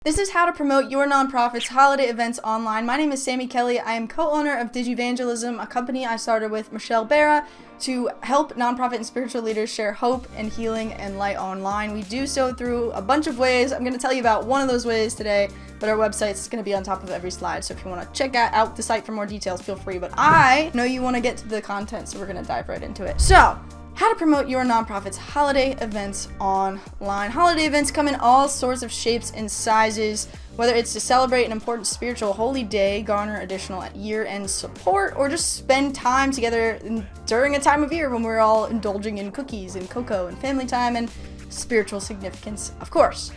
This is how to promote your nonprofit's holiday events online. My name is Sammy Kelly. I am co-owner of Digivangelism, a company I started with Michelle Barra to help nonprofit and spiritual leaders share hope and healing and light online. We do so through a bunch of ways. I'm going to tell you about one of those ways today, but our website is going to be on top of every slide. So if you want to check out the site for more details, feel free. But I know you want to get to the content, so we're going to dive right into it. So, how to promote your nonprofit's holiday events online. Holiday events come in all sorts of shapes and sizes, whether it's to celebrate an important spiritual holy day, garner additional year-end support, or just spend time together during a time of year when we're all indulging in cookies and cocoa and family time and spiritual significance, of course.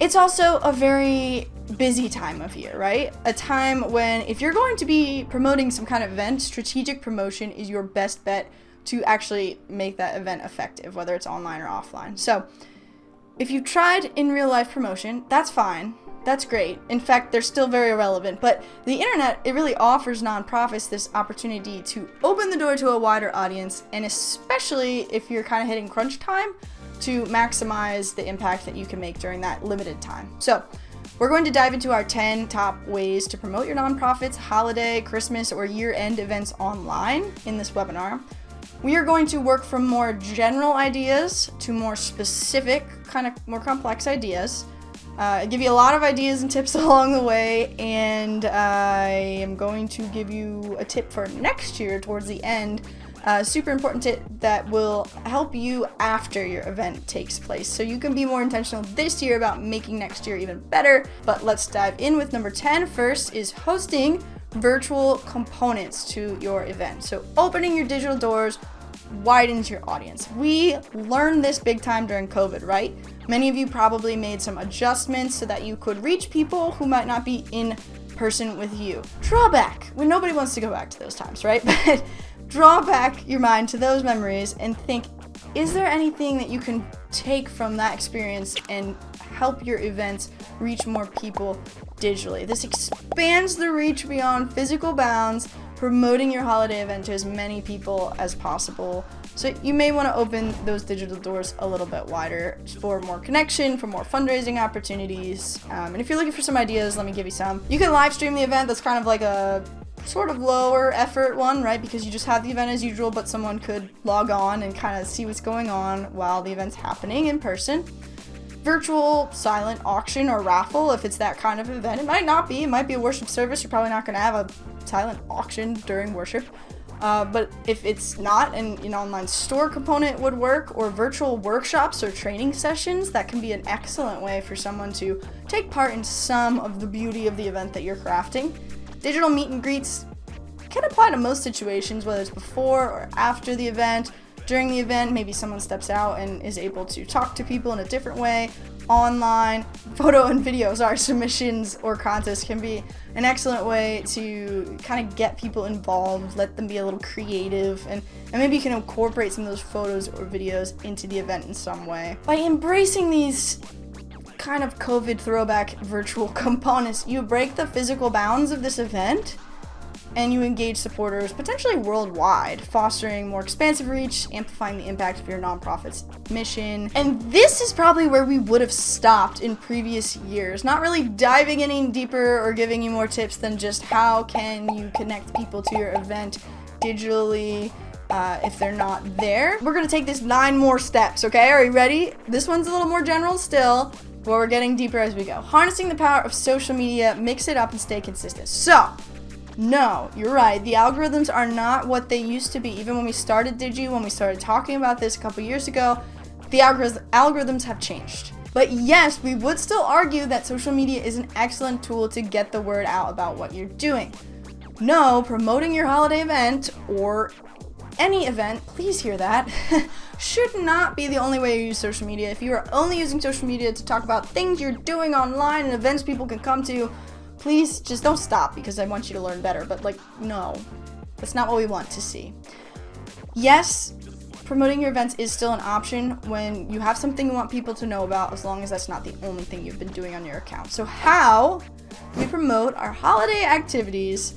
It's also a very busy time of year, right? A time when if you're going to be promoting some kind of event, strategic promotion is your best bet to actually make that event effective, whether it's online or offline. So if you've tried in real life promotion, that's fine. That's great. In fact, they're still very relevant, but the internet, it really offers nonprofits this opportunity to open the door to a wider audience, and especially if you're kind of hitting crunch time, to maximize the impact that you can make during that limited time. So we're going to dive into our 10 top ways to promote your nonprofit's holiday, Christmas, or year-end events online in this webinar. We are going to work from more general ideas to more specific, kind of more complex ideas. Give you a lot of ideas and tips along the way, and I am going to give you a tip for next year towards the end. Super important tip that will help you after your event takes place. So you can be more intentional this year about making next year even better. But let's dive in with number 10. First is hosting virtual components to your event. So opening your digital doors widens your audience. We learned this big time during COVID, right? Many of you probably made some adjustments so that you could reach people who might not be in person with you. Drawback, when nobody wants to go back to those times, right? But draw back your mind to those memories and think, is there anything that you can take from that experience and help your events reach more people digitally? This expands the reach beyond physical bounds, promoting your holiday event to as many people as possible. So you may want to open those digital doors a little bit wider for more connection, for more fundraising opportunities. And if you're looking for some ideas, let me give you some. You can live stream the event. That's kind of like a sort of lower effort one, right? Because you just have the event as usual, but someone could log on and kind of see what's going on while the event's happening in person. Virtual silent auction or raffle, if it's that kind of event. It might not be. It might be a worship service. You're probably not going to have a silent auction during worship. But if it's not, an online store component would work, or virtual workshops or training sessions, that can be an excellent way for someone to take part in some of the beauty of the event that you're crafting. Digital meet and greets can apply to most situations, whether it's before or after the event. During the event, maybe someone steps out and is able to talk to people in a different way. Online, photo and video, submissions or contests can be an excellent way to kind of get people involved, let them be a little creative, and maybe you can incorporate some of those photos or videos into the event in some way. By embracing these kind of COVID throwback virtual components, you break the physical bounds of this event and you engage supporters potentially worldwide, fostering more expansive reach, amplifying the impact of your nonprofit's mission. And this is probably where we would have stopped in previous years, not really diving any deeper or giving you more tips than just how can you connect people to your event digitally if they're not there. We're gonna take this 9 more steps, okay? Are you ready? This one's a little more general still, but we're getting deeper as we go. Harnessing the power of social media, mix it up and stay consistent. So, no, you're right. The algorithms are not what they used to be. Even when we started Digi, when we started talking about this a couple years ago, the algorithms have changed. But yes, we would still argue that social media is an excellent tool to get the word out about what you're doing. No, promoting your holiday event or any event, please hear that, should not be the only way you use social media. If you are only using social media to talk about things you're doing online and events people can come to, please just don't stop, because I want you to learn better. But no, that's not what we want to see. Yes, promoting your events is still an option when you have something you want people to know about, as long as that's not the only thing you've been doing on your account. So how do we promote our holiday activities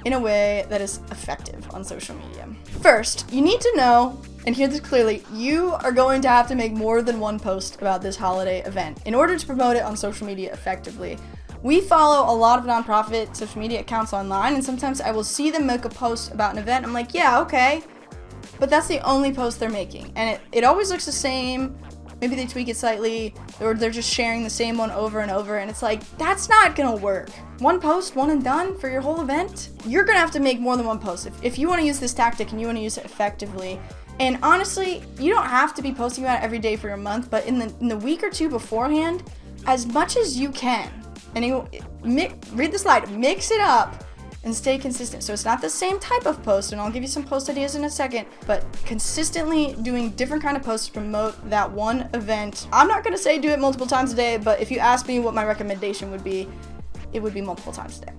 in a way that is effective on social media? First, you need to know and hear this clearly, you are going to have to make more than one post about this holiday event in order to promote it on social media effectively. We follow a lot of nonprofit social media accounts online, and sometimes I will see them make a post about an event. I'm like, yeah, okay, but that's the only post they're making, and it always looks the same. Maybe they tweak it slightly, or they're just sharing the same one over and over, and it's like, that's not gonna work. One post, one and done for your whole event? You're gonna have to make more than one post if you wanna use this tactic and you wanna use it effectively. And honestly, you don't have to be posting about it every day for your month, but in the week or two beforehand, as much as you can, and read the slide, mix it up, and stay consistent. So it's not the same type of post, and I'll give you some post ideas in a second, but consistently doing different kind of posts to promote that one event. I'm not gonna say do it multiple times a day, but if you ask me what my recommendation would be, it would be multiple times a day.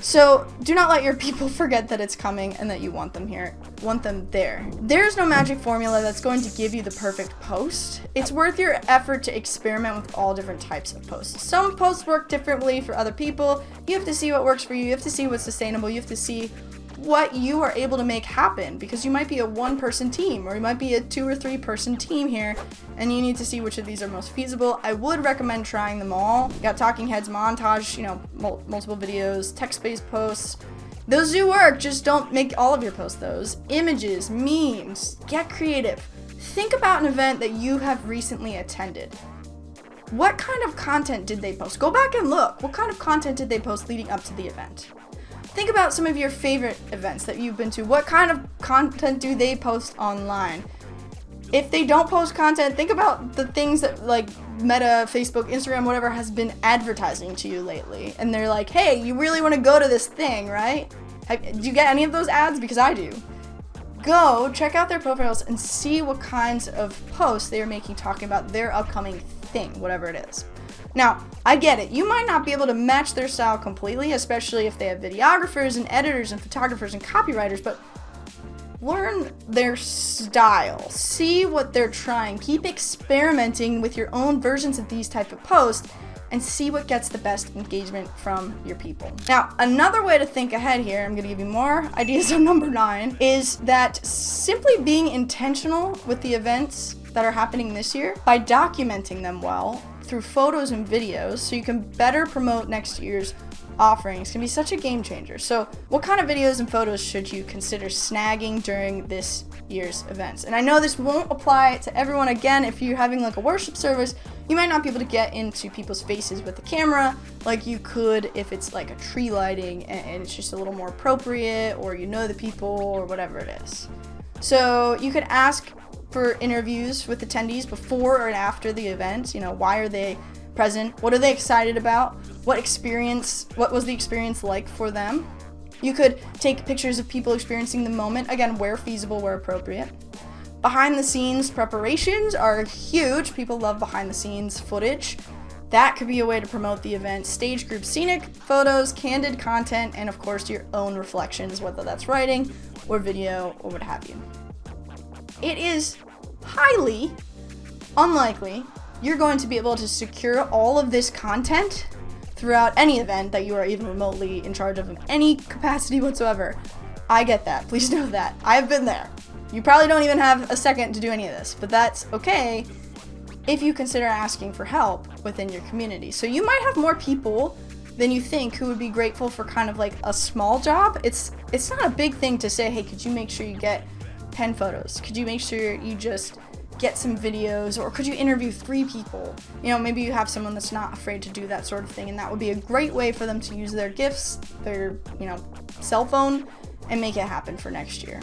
So do not let your people forget that it's coming and that you want them here, want them there. There's no magic formula that's going to give you the perfect post. It's worth your effort to experiment with all different types of posts. Some posts work differently for other people. You have to see what works for you. You have to see what's sustainable. You have to see what you are able to make happen, because you might be a one-person team, or you might be a 2 or 3 person team here, and you need to see which of these are most feasible. I would recommend trying them all. You got talking heads, montage, multiple videos, text-based posts. Those do work, just don't make all of your posts those. Images, memes, get creative. Think about an event that you have recently attended. What kind of content did they post? Go back and look. What kind of content did they post leading up to the event? Think about some of your favorite events that you've been to. What kind of content do they post online? If they don't post content, think about the things that like Meta, Facebook, Instagram, whatever has been advertising to you lately. And they're like, hey, you really want to go to this thing, right? Do you get any of those ads? Because I do. Go check out their profiles and see what kinds of posts they are making talking about their upcoming thing, whatever it is. Now, I get it. You might not be able to match their style completely, especially if they have videographers and editors and photographers and copywriters, but learn their style. See what they're trying. Keep experimenting with your own versions of these type of posts and see what gets the best engagement from your people. Now, another way to think ahead here, I'm gonna give you more ideas on number 9, is that simply being intentional with the events that are happening this year by documenting them well through photos and videos so you can better promote next year's offerings can be such a game changer. So what kind of videos and photos should you consider snagging during this year's events? And I know this won't apply to everyone. Again, if you're having like a worship service, you might not be able to get into people's faces with the camera like you could if it's like a tree lighting and it's just a little more appropriate, or you know the people or whatever it is. So you could ask for interviews with attendees before and after the event. Why are they present? What are they excited about? What was the experience like for them? You could take pictures of people experiencing the moment, again, where feasible, where appropriate. Behind the scenes preparations are huge. People love behind the scenes footage. That could be a way to promote the event. Stage group scenic photos, candid content, and of course your own reflections, whether that's writing or video or what have you. It is highly unlikely you're going to be able to secure all of this content throughout any event that you are even remotely in charge of in any capacity whatsoever. I get that. Please know that. I've been there. You probably don't even have a second to do any of this, but that's okay if you consider asking for help within your community. So you might have more people than you think who would be grateful for kind of like a small job. It's not a big thing to say, hey, could you make sure you get 10 photos? Could you make sure you just get some videos, or could you interview 3 people? Maybe you have someone that's not afraid to do that sort of thing, and that would be a great way for them to use their gifts, their cell phone, and make it happen for next year.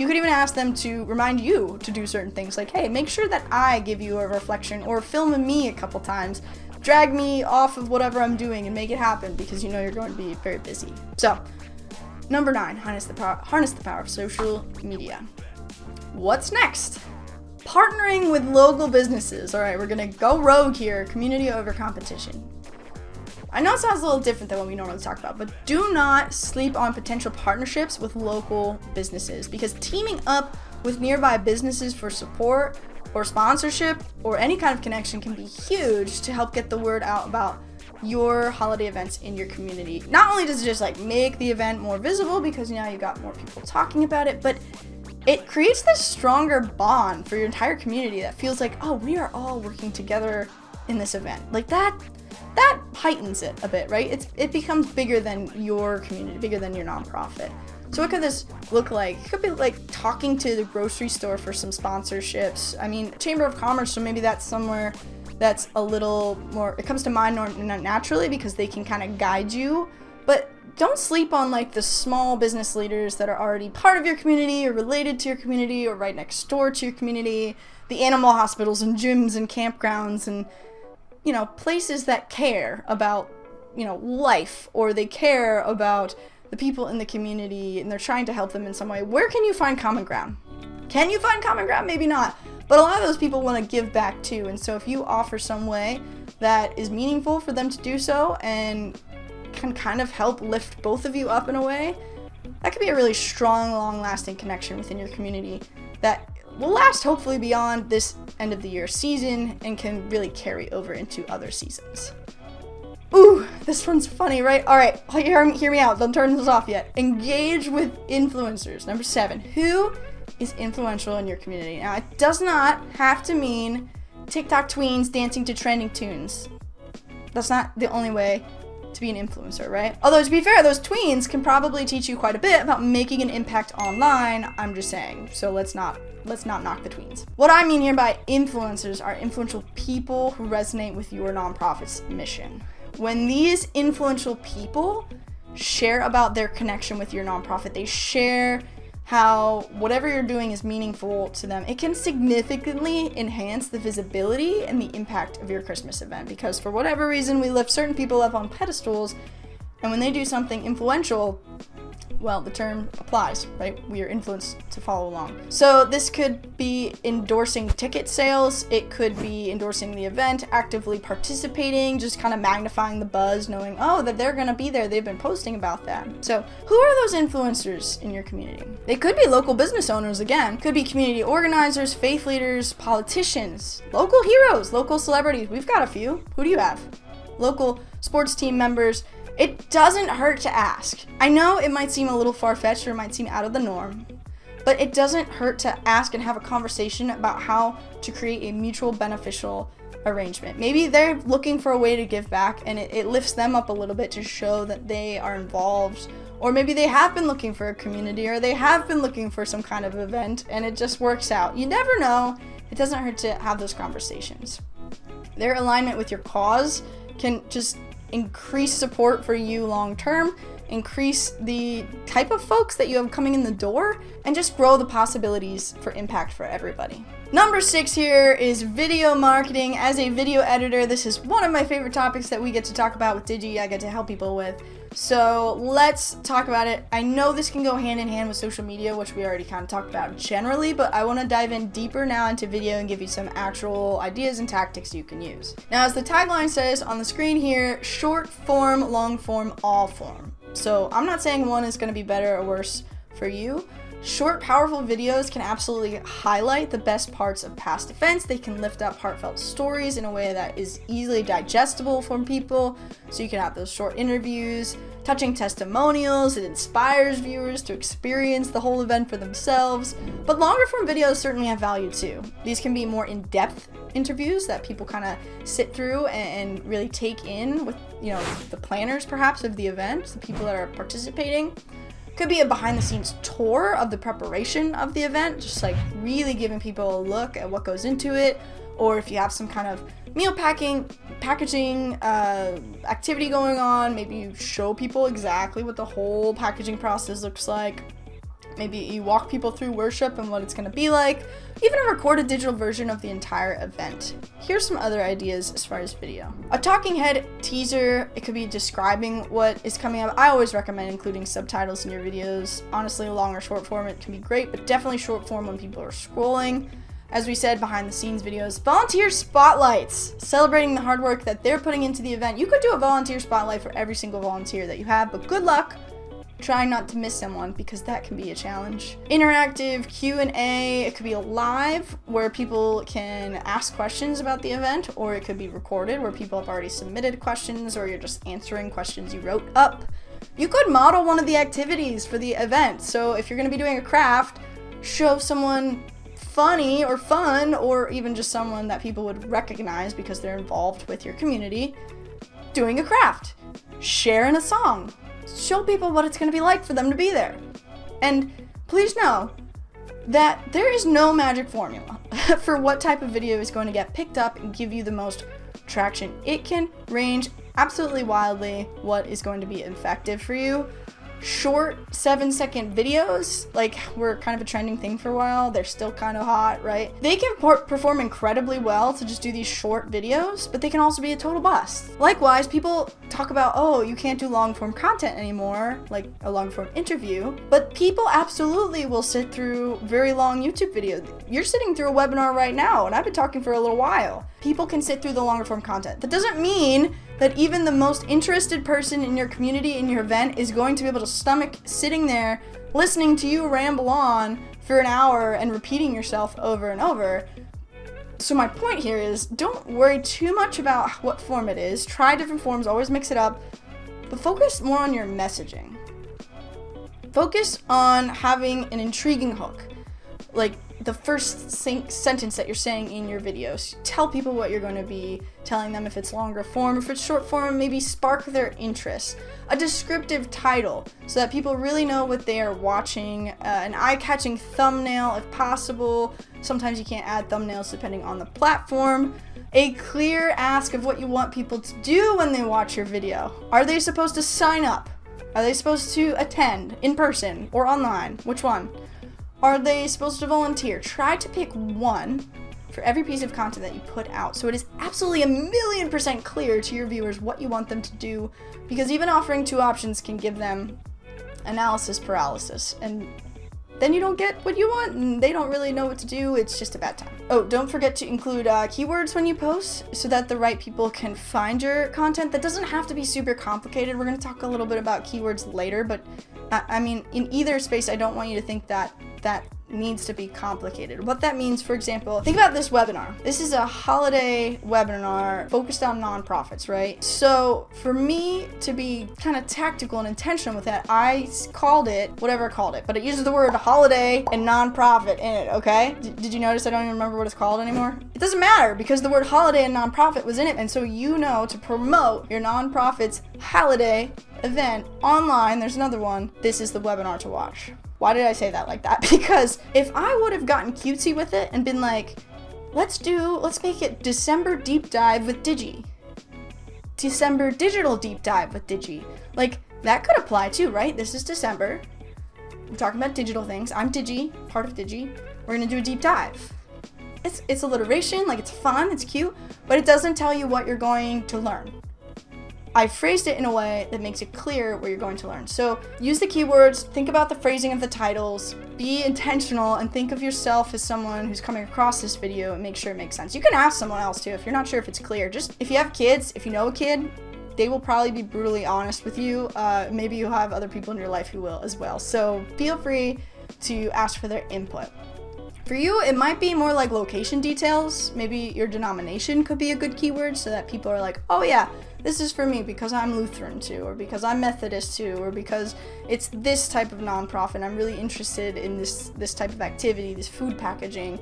You could even ask them to remind you to do certain things, like, hey, make sure that I give you a reflection, or film me a couple times, drag me off of whatever I'm doing and make it happen, because you're going to be very busy. So number 9, harness the power of social media. What's next? Partnering with local businesses. All right, we're gonna go rogue here. Community over competition. I know it sounds a little different than what we normally talk about, but do not sleep on potential partnerships with local businesses, because teaming up with nearby businesses for support or sponsorship or any kind of connection can be huge to help get the word out about your holiday events in your community. Not only does it just like make the event more visible because now you got more people talking about it, but it creates this stronger bond for your entire community that feels like, oh, we are all working together in this event. Like that heightens it a bit, right? It becomes bigger than your community, bigger than your nonprofit. So what could this look like? It could be like talking to the grocery store for some sponsorships. I mean, Chamber of Commerce, so maybe that's somewhere that's a little more, it comes to mind naturally because they can kind of guide you. But don't sleep on like the small business leaders that are already part of your community or related to your community or right next door to your community, the animal hospitals and gyms and campgrounds and, you know, places that care about, you know, life, or they care about the people in the community and they're trying to help them in some way. Where can you find common ground? Can you find common ground? Maybe not. But a lot of those people want to give back too. And so if you offer some way that is meaningful for them to do so and can kind of help lift both of you up in a way, that could be a really strong, long-lasting connection within your community that will last hopefully beyond this end of the year season and can really carry over into other seasons. Ooh, this one's funny, right? All right, hear me out. Don't turn this off yet. Engage with influencers. Number 7, who is influential in your community? Now, it does not have to mean TikTok tweens dancing to trending tunes. That's not the only way to be an influencer, right? Although, to be fair, those tweens can probably teach you quite a bit about making an impact online. I'm just saying. So let's not knock the tweens. What I mean here by influencers are influential people who resonate with your nonprofit's mission. When these influential people share about their connection with your nonprofit, they share how whatever you're doing is meaningful to them, it can significantly enhance the visibility and the impact of your Christmas event. Because for whatever reason, we lift certain people up on pedestals, and when they do something influential, well, the term applies, right? We are influenced to follow along. So this could be endorsing ticket sales. It could be endorsing the event, actively participating, just kind of magnifying the buzz, knowing, oh, that they're going to be there. They've been posting about that. So who are those influencers in your community? They could be local business owners, again. Could be community organizers, faith leaders, politicians, local heroes, local celebrities. We've got a few. Who do you have? Local sports team members. It doesn't hurt to ask. I know it might seem a little far-fetched or it might seem out of the norm, but it doesn't hurt to ask and have a conversation about how to create a mutual beneficial arrangement. Maybe they're looking for a way to give back and it lifts them up a little bit to show that they are involved, or maybe they have been looking for a community, or they have been looking for some kind of event and it just works out. You never know. It doesn't hurt to have those conversations. Their alignment with your cause can just increase support for you long term, increase the type of folks that you have coming in the door, and just grow the possibilities for impact for everybody. Number 6 here is video marketing. As a video editor, this is one of my favorite topics that we get to talk about with Digi. I get to help people with. So let's talk about it. I know this can go hand in hand with social media, which we already kind of talked about generally, but I want to dive in deeper now into video and give you some actual ideas and tactics you can use. Now, as the tagline says on the screen here, short form, long form, all form. So I'm not saying one is going to be better or worse for you. Short, powerful videos can absolutely highlight the best parts of past events. They can lift up heartfelt stories in a way that is easily digestible for people. So you can have those short interviews, touching testimonials. It inspires viewers to experience the whole event for themselves. But longer form videos certainly have value too. These can be more in-depth interviews that people kind of sit through and really take in with, you know, the planners perhaps of the event, the people that are participating. Could be a behind the scenes tour of the preparation of the event, just like really giving people a look at what goes into it. Or if you have some kind of meal packaging activity going on, maybe you show people exactly what the whole packaging process looks like. Maybe you walk people through worship and what it's going to be like. Even a recorded digital version of the entire event. Here's some other ideas as far as video. A talking head teaser, it could be describing what is coming up. I always recommend including subtitles in your videos. Honestly, long or short form, it can be great, but definitely short form when people are scrolling. As we said, behind the scenes videos. Volunteer spotlights, celebrating the hard work that they're putting into the event. You could do a volunteer spotlight for every single volunteer that you have, but good luck. Try not to miss someone because that can be a challenge. Interactive Q&A, it could be a live where people can ask questions about the event, or it could be recorded where people have already submitted questions or you're just answering questions you wrote up. You could model one of the activities for the event. So if you're going to be doing a craft, show someone funny or fun, or even just someone that people would recognize because they're involved with your community, doing a craft, sharing a song. Show people what it's going to be like for them to be there. And please know that there is no magic formula for what type of video is going to get picked up and give you the most traction. It can range absolutely wildly what is going to be effective for you. Short 7-second videos, like, were kind of a trending thing for a while. They're still kind of hot, right? They can perform incredibly well to just do these short videos, but they can also be a total bust. Likewise, people talk about, oh, you can't do long form content anymore, like a long form interview, but people absolutely will sit through very long YouTube videos. You're sitting through a webinar right now, and I've been talking for a little while. People can sit through the longer form content. That doesn't mean that even the most interested person in your community, in your event, is going to be able to stomach sitting there listening to you ramble on for an hour and repeating yourself over and over. So my point here is, don't worry too much about what form it is. Try different forms, always mix it up, but focus more on your messaging. Focus on having an intriguing hook, like the first sentence that you're saying in your videos. Tell people what you're going to be telling them. If it's longer form, if it's short form, maybe spark their interest. A descriptive title so that people really know what they are watching. An eye-catching thumbnail if possible. Sometimes you can't add thumbnails depending on the platform. A clear ask of what you want people to do when they watch your video. Are they supposed to sign up? Are they supposed to attend in person or online? Which one? Are they supposed to volunteer? Try to pick one for every piece of content that you put out, so it is absolutely 1,000,000% clear to your viewers what you want them to do, because even offering 2 options can give them analysis paralysis, and then you don't get what you want, and they don't really know what to do. It's just a bad time. Oh, don't forget to include keywords when you post so that the right people can find your content. That doesn't have to be super complicated. We're going to talk a little bit about keywords later, but I mean, in either space, I don't want you to think that needs to be complicated. What that means, for example, think about this webinar. This is a holiday webinar focused on nonprofits, right? So for me to be kind of tactical and intentional with that, I called it whatever I called it, but it uses the word holiday and nonprofit in it, okay? Did you notice I don't even remember what it's called anymore? It doesn't matter, because the word holiday and nonprofit was in it, and so you know to promote your nonprofit's holiday event online, there's another one, this is the webinar to watch. Why did I say that like that? Because if I would have gotten cutesy with it and been like, let's make it December deep dive with Digi. December digital deep dive with Digi. Like, that could apply too, right? This is December. We're talking about digital things. I'm Digi, part of Digi. We're gonna do a deep dive. It's alliteration, like, it's fun, it's cute, but it doesn't tell you what you're going to learn. I phrased it in a way that makes it clear what you're going to learn. So use the keywords, think about the phrasing of the titles, be intentional, and think of yourself as someone who's coming across this video and make sure it makes sense. You can ask someone else too if you're not sure if it's clear. Just, if you have kids, if you know a kid, they will probably be brutally honest with you. Maybe you have other people in your life who will as well. So feel free to ask for their input. For you, it might be more like location details. Maybe your denomination could be a good keyword so that people are like, oh yeah, this is for me because I'm Lutheran too, or because I'm Methodist too, or because it's this type of nonprofit. I'm really interested in this type of activity, this food packaging,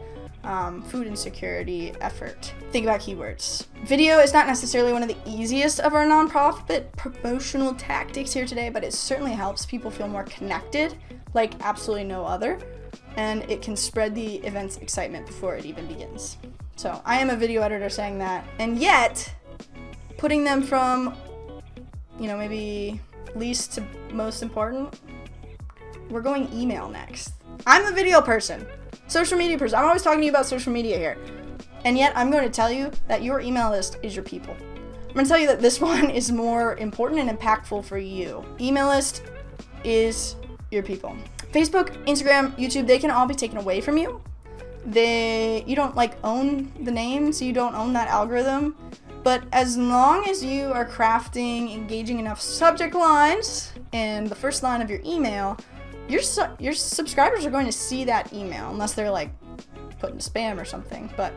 food insecurity effort. Think about keywords. Video is not necessarily one of the easiest of our nonprofit promotional tactics here today, but it certainly helps people feel more connected like absolutely no other. And it can spread the event's excitement before it even begins. So I am a video editor saying that, and yet putting them from, maybe least to most important, we're going email next. I'm a video person, social media person. I'm always talking to you about social media here, and yet I'm going to tell you that your email list is your people. I'm going to tell you that this one is more important and impactful for you. Email list is your people. Facebook, Instagram, YouTube, they can all be taken away from you. You don't own the name, so you don't own that algorithm. But as long as you are crafting engaging enough subject lines and the first line of your email, your subscribers are going to see that email, unless they're put in spam or something. But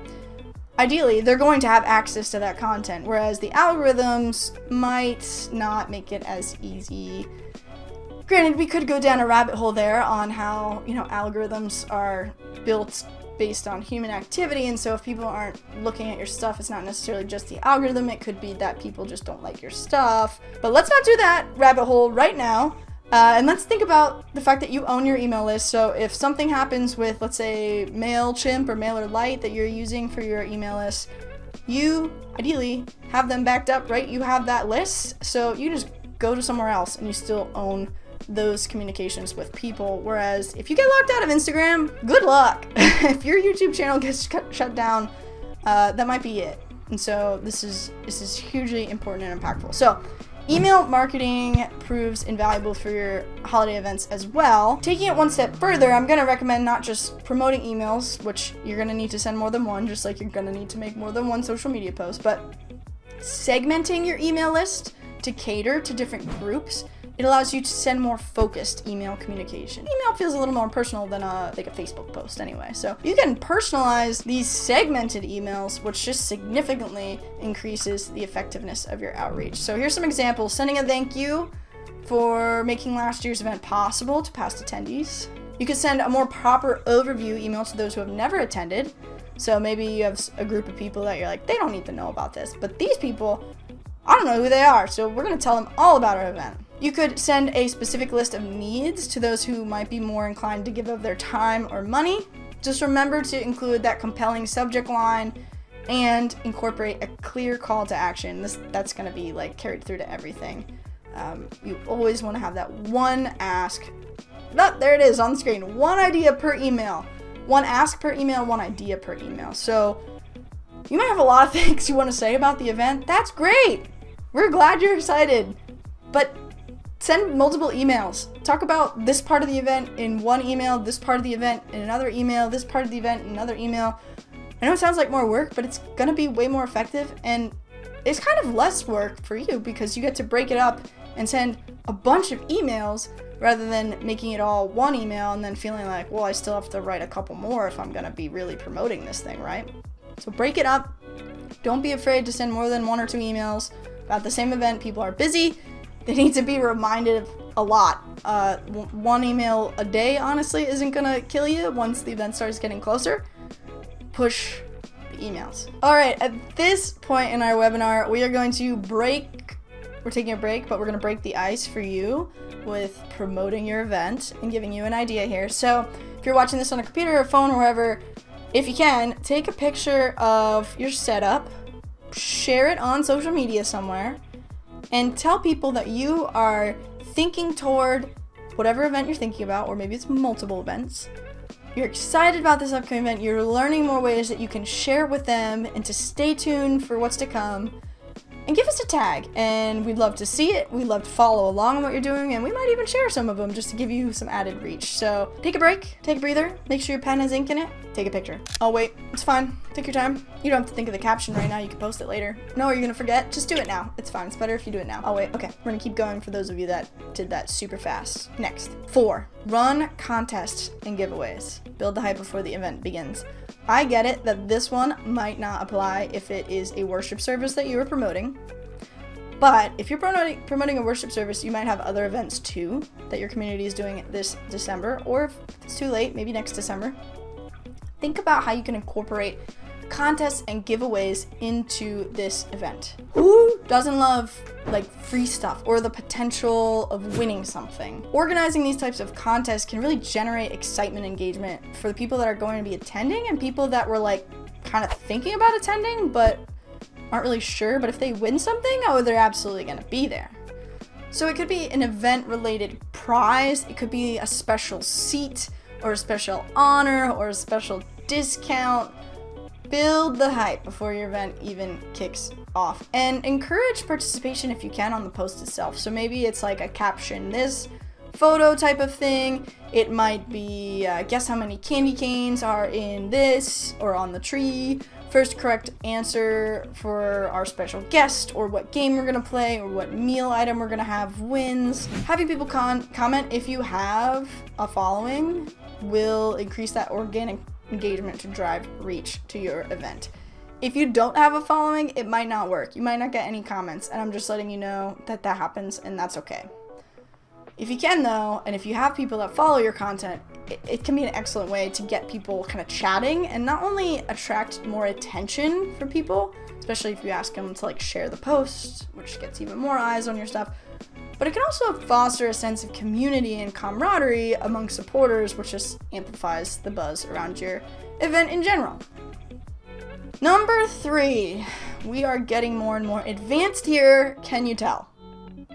ideally, they're going to have access to that content, whereas the algorithms might not make it as easy Granted, we could go down a rabbit hole there on how, algorithms are built based on human activity, and so if people aren't looking at your stuff, it's not necessarily just the algorithm, it could be that people just don't like your stuff. But let's not do that rabbit hole right now. And let's think about the fact that you own your email list. So if something happens with, let's say, MailChimp or MailerLite that you're using for your email list, you ideally have them backed up, right? You have that list, so you just go to somewhere else and you still own those communications with people. Whereas if you get locked out of Instagram, good luck. If your YouTube channel gets shut down, that might be it. And so this is hugely important and impactful. So email marketing proves invaluable for your holiday events as well. Taking it one step further, I'm going to recommend not just promoting emails, which you're going to need to send more than one, just like you're going to need to make more than one social media post, but segmenting your email list to cater to different groups. It allows you to send more focused email communication. Email feels a little more personal than a Facebook post anyway. So you can personalize these segmented emails, which just significantly increases the effectiveness of your outreach. So here's some examples. Sending a thank you for making last year's event possible to past attendees. You could send a more proper overview email to those who have never attended. So maybe you have a group of people that you're like, they don't need to know about this, but these people, I don't know who they are, so we're gonna tell them all about our event. You could send a specific list of needs to those who might be more inclined to give of their time or money. Just remember to include that compelling subject line and incorporate a clear call to action. That's going to be like carried through to everything. You always want to have that one ask. There it is on the screen. One idea per email. One ask per email, one idea per email. So you might have a lot of things you want to say about the event. That's great. We're glad you're excited. But send multiple emails. Talk about this part of the event in one email, this part of the event in another email, this part of the event in another email. I know it sounds like more work, but it's going to be way more effective, and it's kind of less work for you because you get to break it up and send a bunch of emails rather than making it all one email and then feeling like, well, I still have to write a couple more if I'm going to be really promoting this thing, right? So break it up. Don't be afraid to send more than one or two emails about the same event. People are busy. They need to be reminded a lot. One email a day, honestly, isn't gonna kill you once the event starts getting closer. Push the emails. All right, at this point in our webinar, we are going to we're taking a break, but we're gonna break the ice for you with promoting your event and giving you an idea here. So if you're watching this on a computer or phone or wherever, if you can, take a picture of your setup, share it on social media somewhere, and tell people that you are thinking toward whatever event you're thinking about, or maybe it's multiple events. You're excited about this upcoming event. You're learning more ways that you can share with them and to stay tuned for what's to come. And give us a tag, and we'd love to see it. We'd love to follow along on what you're doing, and we might even share some of them just to give you some added reach. So take a break, take a breather, make sure your pen has ink in it, take a picture. Oh wait, it's fine. Take your time. You don't have to think of the caption right now. You can post it later. No, you're gonna forget. Just do it now. It's fine. It's better if you do it now. Oh wait, okay. We're gonna keep going for those of you that did that super fast. Next, 4, run contests and giveaways. Build the hype before the event begins. I get it that this one might not apply if it is a worship service that you are promoting. But if you're promoting a worship service, you might have other events too that your community is doing this December, or if it's too late, maybe next December. Think about how you can incorporate contests and giveaways into this event. Who doesn't love free stuff or the potential of winning something? Organizing these types of contests can really generate excitement and engagement for the people that are going to be attending and people that were kind of thinking about attending but aren't really sure. But if they win something, they're absolutely going to be there. So it could be an event related prize, it could be a special seat or a special honor or a special discount. Build the hype before your event even kicks off, and encourage participation if you can on the post itself. So maybe it's like a caption this photo type of thing. It might be guess how many candy canes are in this or on the tree. First correct answer for our special guest, or what game we're gonna play, or what meal item we're gonna have wins. Having people comment if you have a following will increase that organic engagement to drive reach to your event. If you don't have a following, it might not work. You might not get any comments, and I'm just letting you know that happens, and that's okay. If you can though, and if you have people that follow your content, it can be an excellent way to get people kind of chatting and not only attract more attention for people, especially if you ask them to like share the post, which gets even more eyes on your stuff, but it can also foster a sense of community and camaraderie among supporters, which just amplifies the buzz around your event in general. Number 3, we are getting more and more advanced here. Can you tell?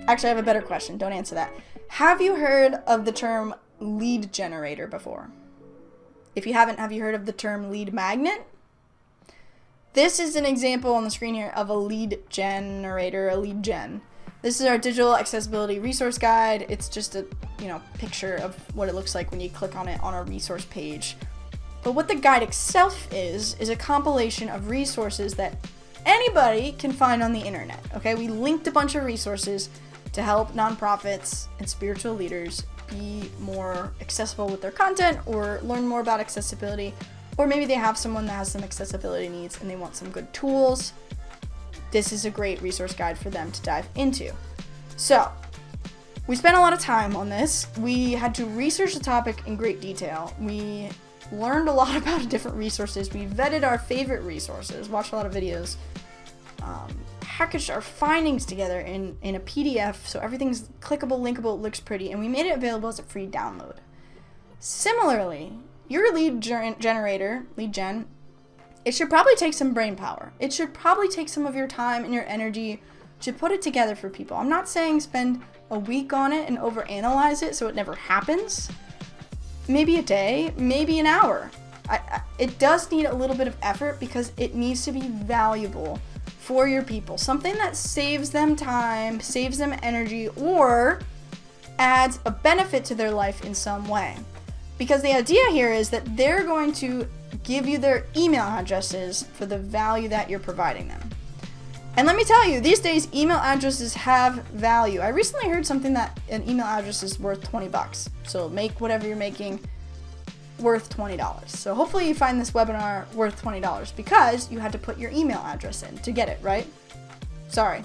Actually, I have a better question. Don't answer that. Have you heard of the term lead generator before? If you haven't, have you heard of the term lead magnet? This is an example on the screen here of a lead generator, a lead gen. This is our digital accessibility resource guide. It's just a, picture of what it looks like when you click on it on our resource page. But what the guide itself is a compilation of resources that anybody can find on the internet. Okay, we linked a bunch of resources to help nonprofits and spiritual leaders be more accessible with their content or learn more about accessibility, or maybe they have someone that has some accessibility needs and they want some good tools. This is a great resource guide for them to dive into. So, we spent a lot of time on this. We had to research the topic in great detail. We learned a lot about different resources. We vetted our favorite resources, watched a lot of videos, packaged our findings together in a PDF so everything's clickable, linkable, looks pretty, and we made it available as a free download. Similarly, your lead generator, lead gen, it should probably take some brain power. It should probably take some of your time and your energy to put it together for people. I'm not saying spend a week on it and overanalyze it so it never happens. Maybe a day, maybe an hour. It does need a little bit of effort because it needs to be valuable for your people. Something that saves them time, saves them energy, or adds a benefit to their life in some way. Because the idea here is that they're going to give you their email addresses for the value that you're providing them. And let me tell you, these days email addresses have value. I recently heard something that an email address is worth $20. So make whatever you're making worth $20. So hopefully you find this webinar worth $20 because you had to put your email address in to get it, right? Sorry,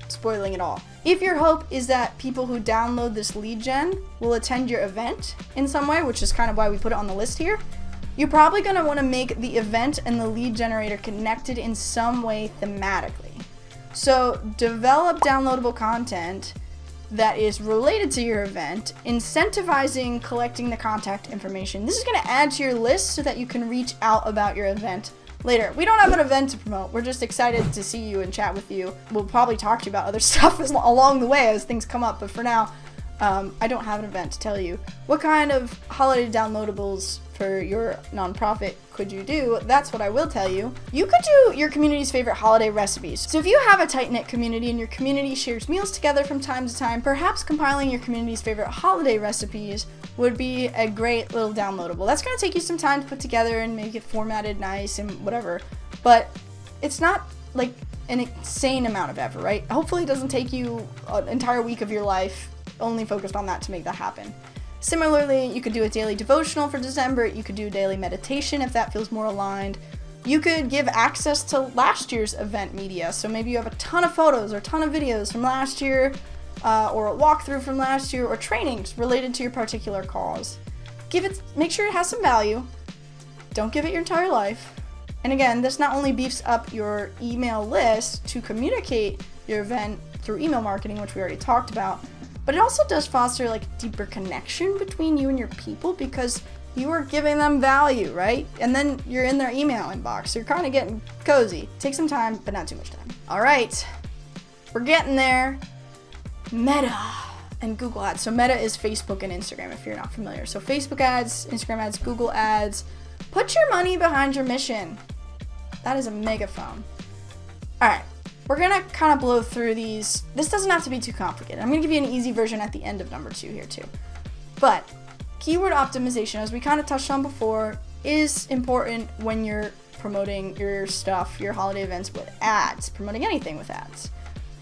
spoiling it all. If your hope is that people who download this lead gen will attend your event in some way, which is kind of why we put it on the list here, you're probably going to want to make the event and the lead generator connected in some way thematically. So develop downloadable content that is related to your event, incentivizing collecting the contact information. This is going to add to your list so that you can reach out about your event later. We don't have an event to promote. We're just excited to see you and chat with you. We'll probably talk to you about other stuff along the way as things come up, but for now, I don't have an event to tell you. What kind of holiday downloadables for your nonprofit could you do? That's what I will tell you. You could do your community's favorite holiday recipes. So if you have a tight-knit community and your community shares meals together from time to time, perhaps compiling your community's favorite holiday recipes would be a great little downloadable. That's going to take you some time to put together and make it formatted nice and whatever, but it's not like an insane amount of effort, right? Hopefully it doesn't take you an entire week of your life only focused on that to make that happen. Similarly, you could do a daily devotional for December. You could do daily meditation if that feels more aligned. You could give access to last year's event media. So maybe you have a ton of photos or a ton of videos from last year, or a walkthrough from last year, or trainings related to your particular cause. Make sure it has some value. Don't give it your entire life. And again, this not only beefs up your email list to communicate your event through email marketing, which we already talked about, but it also does foster like deeper connection between you and your people because you are giving them value, right? And then you're in their email inbox. So you're kind of getting cozy. Take some time, but not too much time. All right, we're getting there. Meta and Google ads. So Meta is Facebook and Instagram if you're not familiar. So Facebook ads, Instagram ads, Google ads. Put your money behind your mission. That is a megaphone. All right. We're going to kind of blow through these. This doesn't have to be too complicated. I'm going to give you an easy version at the end of number 2 here too. But keyword optimization, as we kind of touched on before, is important when you're promoting your stuff, your holiday events with ads, promoting anything with ads.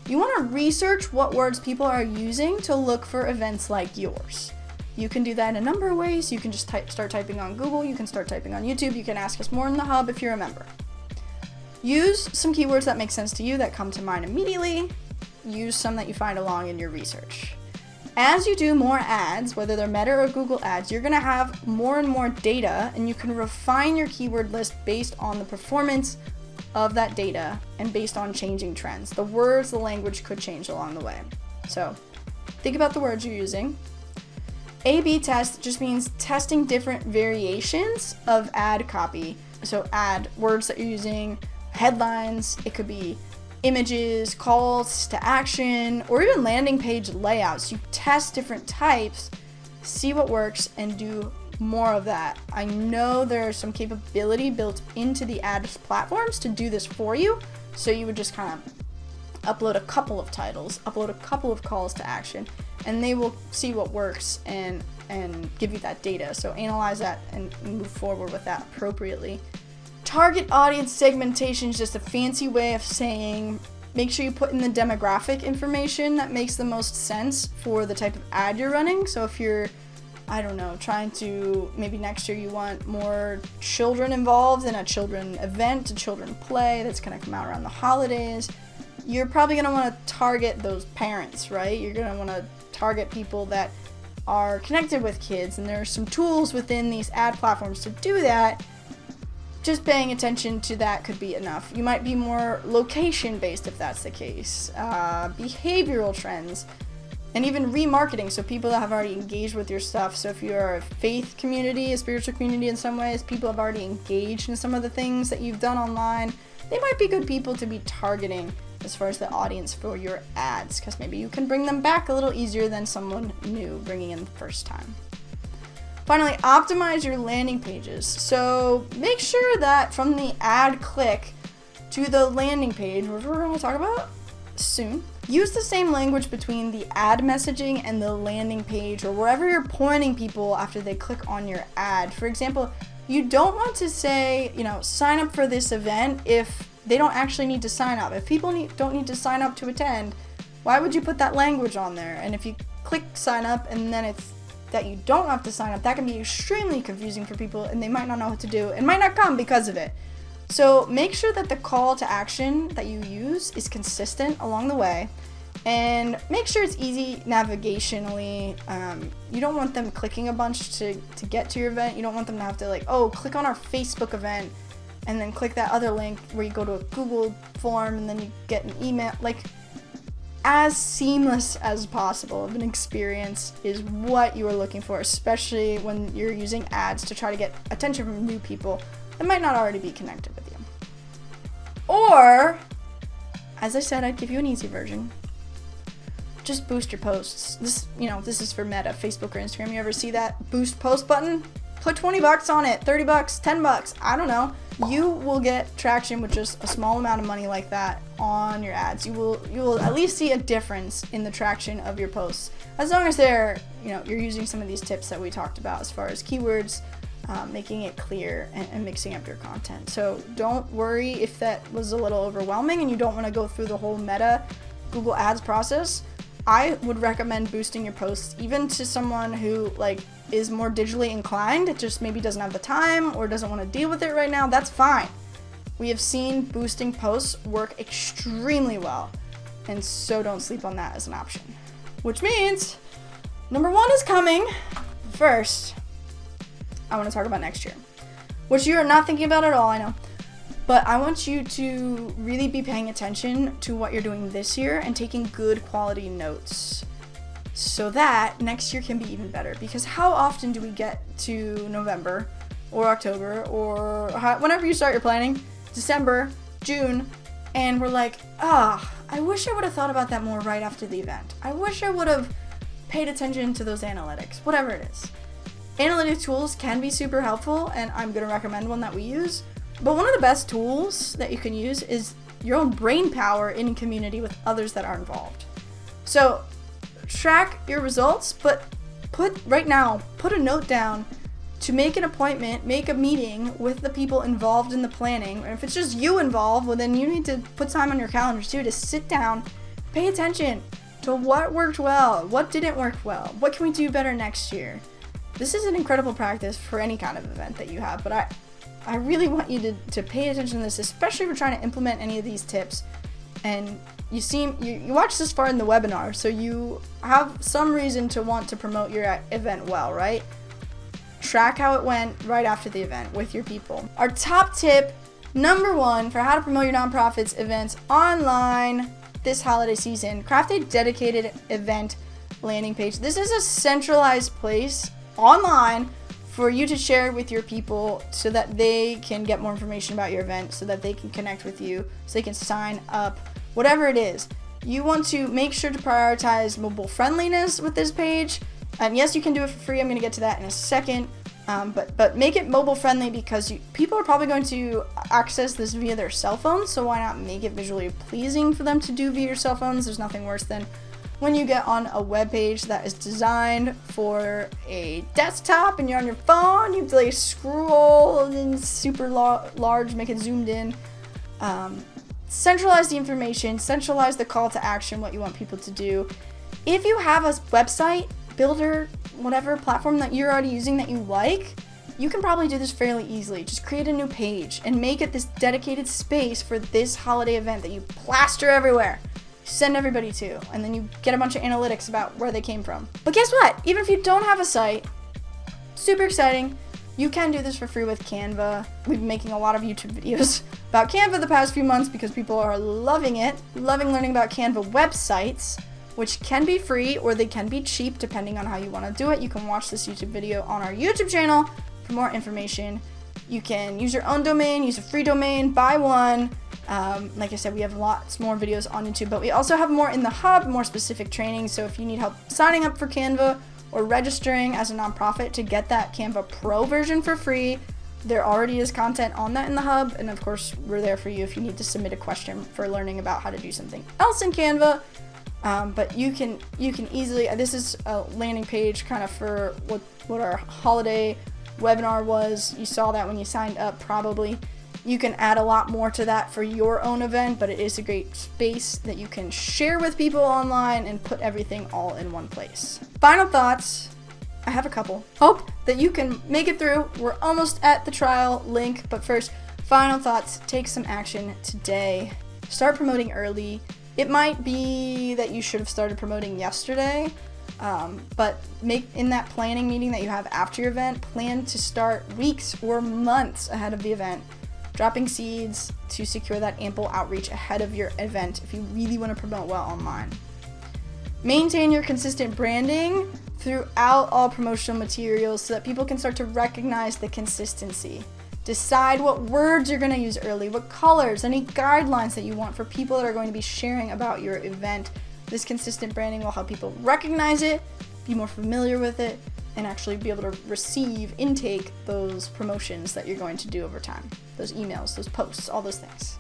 You want to research what words people are using to look for events like yours. You can do that in a number of ways. You can just start typing on Google. You can start typing on YouTube. You can ask us more in the hub if you're a member. Use some keywords that make sense to you, that come to mind immediately. Use some that you find along in your research. As you do more ads, whether they're Meta or Google ads, you're gonna have more and more data, and you can refine your keyword list based on the performance of that data and based on changing trends. The words, the language could change along the way. So think about the words you're using. A/B test just means testing different variations of ad copy. So ad words that you're using, headlines, it could be images, calls to action, or even landing page layouts. You test different types, see what works, and do more of that. I know there's some capability built into the ad platforms to do this for you. So you would just kind of upload a couple of titles, upload a couple of calls to action, and they will see what works and give you that data. So analyze that and move forward with that appropriately. Target audience segmentation is just a fancy way of saying make sure you put in the demographic information that makes the most sense for the type of ad you're running. So if you're, I don't know, trying to, maybe next year you want more children involved in a children event, a children play that's going to come out around the holidays, you're probably going to want to target those parents, right? You're going to want to target people that are connected with kids, and there are some tools within these ad platforms to do that. Just paying attention to that could be enough. You might be more location-based if that's the case. Behavioral trends, and even remarketing. So people that have already engaged with your stuff. So if you're a faith community, a spiritual community in some ways, people have already engaged in some of the things that you've done online, they might be good people to be targeting as far as the audience for your ads, because maybe you can bring them back a little easier than someone new bringing in the first time. Finally, optimize your landing pages. So make sure that from the ad click to the landing page, which we're going to talk about soon, use the same language between the ad messaging and the landing page, or wherever you're pointing people after they click on your ad. For example, you don't want to say, sign up for this event if they don't actually need to sign up. If people don't need to sign up to attend, why would you put that language on there? And if you click sign up and then it's that you don't have to sign up, that can be extremely confusing for people, and they might not know what to do and might not come because of it. So make sure that the call to action that you use is consistent along the way, and make sure it's easy navigationally. You don't want them clicking a bunch to get to your event. You don't want them to have to click on our Facebook event and then click that other link where you go to a Google form and then you get an email. As seamless as possible of an experience is what you are looking for, especially when you're using ads to try to get attention from new people that might not already be connected with you. Or, as I said, I'd give you an easy version. Just boost your posts. This is for Meta, Facebook or Instagram. You ever see that boost post button? Put $20 on it, $30, $10, I don't know. You will get traction with just a small amount of money like that on your ads. You will at least see a difference in the traction of your posts, as long as you're using some of these tips that we talked about as far as keywords, making it clear and mixing up your content. So don't worry if that was a little overwhelming and you don't want to go through the whole Meta Google Ads process. I would recommend boosting your posts even to someone who is more digitally inclined. It just maybe doesn't have the time or doesn't want to deal with it right now. That's fine. We have seen boosting posts work extremely well, and so don't sleep on that as an option. Which means number 1 is coming. First, I want to talk about next year, which you are not thinking about at all, I know. But I want you to really be paying attention to what you're doing this year and taking good quality notes so that next year can be even better. Because how often do we get to November or October or whenever you start your planning, December, June, and we're like, I wish I would have thought about that more right after the event. I wish I would have paid attention to those analytics, whatever it is. Analytic tools can be super helpful, and I'm going to recommend one that we use. But one of the best tools that you can use is your own brain power in community with others that are involved. So track your results, but put a note down to make an appointment, make a meeting with the people involved in the planning. And if it's just you involved, well, then you need to put time on your calendar too to sit down, pay attention to what worked well, what didn't work well, what can we do better next year. This is an incredible practice for any kind of event that you have, but I really want you to pay attention to this, especially if you're trying to implement any of these tips and you watched this far in the webinar, so you have some reason to want to promote your event well, right? Track how it went right after the event with your people. Our top tip, number 1, for how to promote your nonprofit's events online this holiday season: craft a dedicated event landing page. This is a centralized place online for you to share with your people so that they can get more information about your event, so that they can connect with you, so they can sign up, whatever it is. You want to make sure to prioritize mobile friendliness with this page. And yes, you can do it for free. I'm going to get to that in a second. But make it mobile friendly, because people are probably going to access this via their cell phones. So why not make it visually pleasing for them to do via your cell phones? There's nothing worse than when you get on a web page that is designed for a desktop and you're on your phone, you have to like scroll in super large, make it zoomed in. Centralize the information, centralize the call to action, what you want people to do. If you have a website builder, whatever platform that you're already using that you like, you can probably do this fairly easily. Just create a new page and make it this dedicated space for this holiday event that you plaster everywhere, send everybody to, and then you get a bunch of analytics about where they came from. But guess what? Even if you don't have a site, super exciting, you can do this for free with Canva. We've been making a lot of YouTube videos about Canva the past few months because people are loving it, loving learning about Canva websites, which can be free or they can be cheap depending on how you want to do it. You can watch this YouTube video on our YouTube channel for more information. You can use your own domain, use a free domain, buy one. Like I said, we have lots more videos on YouTube, but we also have more in the hub, more specific training. So if you need help signing up for Canva or registering as a nonprofit to get that Canva Pro version for free, there already is content on that in the hub. And of course, we're there for you if you need to submit a question for learning about how to do something else in Canva. But you can easily, this is a landing page kind of for what our holiday webinar was. You saw that when you signed up probably. You can add a lot more to that for your own event, but it is a great space that you can share with people online and put everything all in one place. Final thoughts. I have a couple. Hope that you can make it through. We're almost at the trial link, but first, final thoughts. Take some action today. Start promoting early. It might be that you should have started promoting yesterday, but in that planning meeting that you have after your event, plan to start weeks or months ahead of the event, dropping seeds to secure that ample outreach ahead of your event if you really want to promote well online. Maintain your consistent branding throughout all promotional materials so that people can start to recognize the consistency. Decide what words you're going to use early, what colors, any guidelines that you want for people that are going to be sharing about your event. This consistent branding will help people recognize it, be more familiar with it, and actually be able to intake those promotions that you're going to do over time. Those emails, those posts, all those things.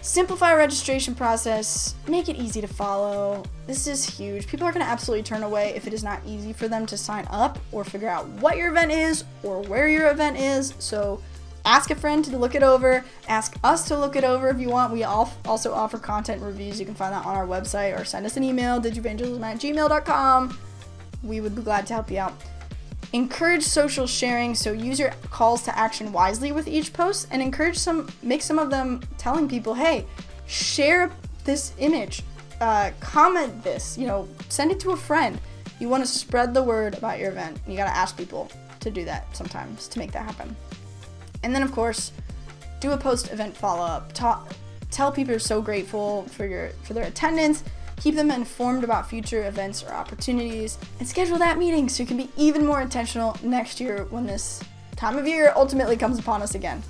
Simplify a registration process, make it easy to follow. This is huge. People are going to absolutely turn away if it is not easy for them to sign up or figure out what your event is or where your event is. So ask a friend to look it over. Ask us to look it over if you want. We also offer content reviews. You can find that on our website or send us an email, digivangelism@gmail.com. We would be glad to help you out. Encourage social sharing, so use your calls to action wisely with each post and make some of them telling people, hey, share this image, comment this, send it to a friend. You want to spread the word about your event. You got to ask people to do that sometimes to make that happen. And then of course, do a post-event follow-up. Tell people you're so grateful for their attendance. Keep them informed about future events or opportunities, and schedule that meeting so you can be even more intentional next year when this time of year ultimately comes upon us again.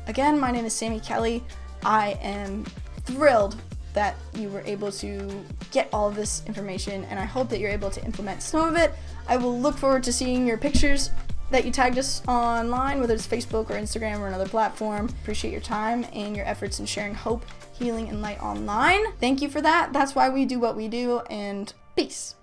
Again, my name is Sammy Kelly. I am thrilled that you were able to get all of this information, and I hope that you're able to implement some of it. I will look forward to seeing your pictures that you tagged us online, whether it's Facebook or Instagram or another platform. Appreciate your time and your efforts in sharing hope, healing, and light online. Thank you for that. That's why we do what we do, and peace.